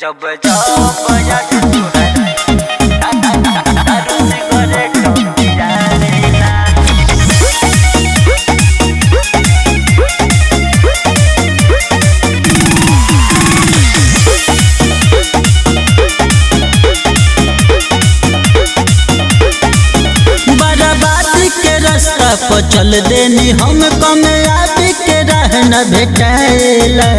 जब जब याद तुहरा दारू सिगरेट पिया लेना। बर्बादी के रास्ता पर चल देनी हम कामयाबी के राह न भेटाएला।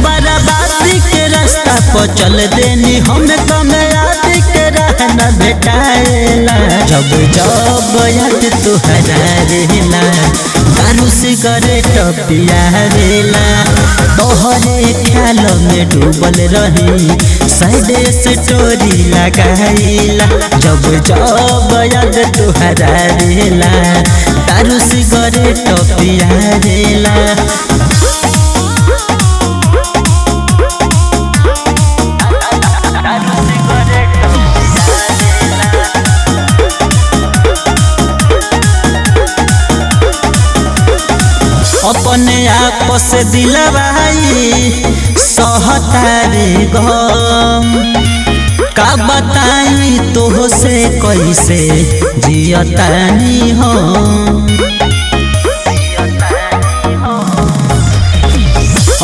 बर्बादी के रास्ता पर चल देनी हम कामयाबी के राह न भेटाएला। जब जब याद तुहरा रेला दारू सिगरेट पिया रेला। तोहरे ख्याल में डूबल रही साइड स्टोरी लगाईला। जब जब याद तुहरा रेला दारू सिगरेट पिया रेला। अपने आप से दिलवाई सहतारे गम। का बताई तो से कैसे जियतानी हम।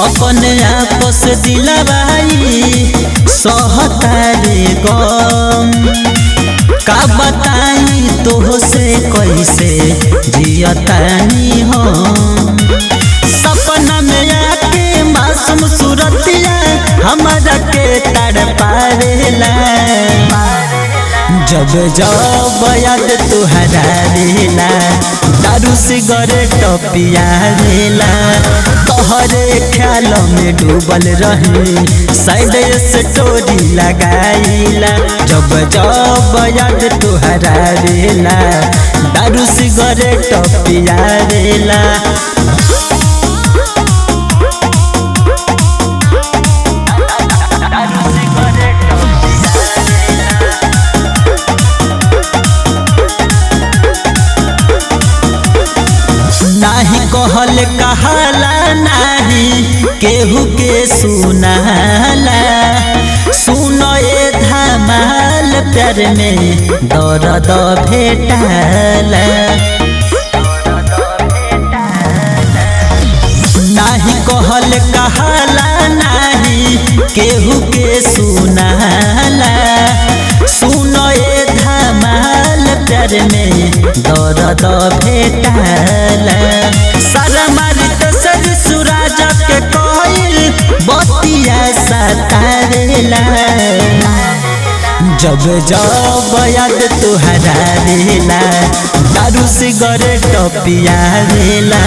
अपने आप से दिलवाई सहतारे गम। का बताई तो से कैसे जियतानी हम। सपना में आके मासूम सूरतिया हमारा के तड़पावेला। जब जब याद तुहरा रेला दारू सिगरेट पिया रेला। तोहरे ख्याल में डूबल रही साइड स्टोरी लगाईला। जब जब याद तुहरा रेला दारू सिगरेट पिया रेला। नाही कहल कहाला नाही केहू के सुनाला। सुनो ए धमाल प्यार में दर्द भेटाला। नाही कहल कहाला नाही केहू के सुनाला। सुनो ए धमाल प्यार में दर्द भेटाला। सरमारित सज सूरज के कोयल बतिया सतारेला। जब जब याद तुहरा रेला दारू सिगरेट पिया रेला।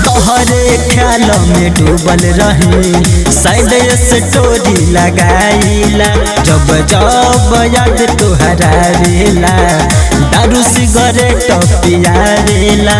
तोहरे ख्याल में डूबल रही साइड स्टोरी लगाईला। जब जब याद तुहरा रेला दारू सिगरेट पिया रेला।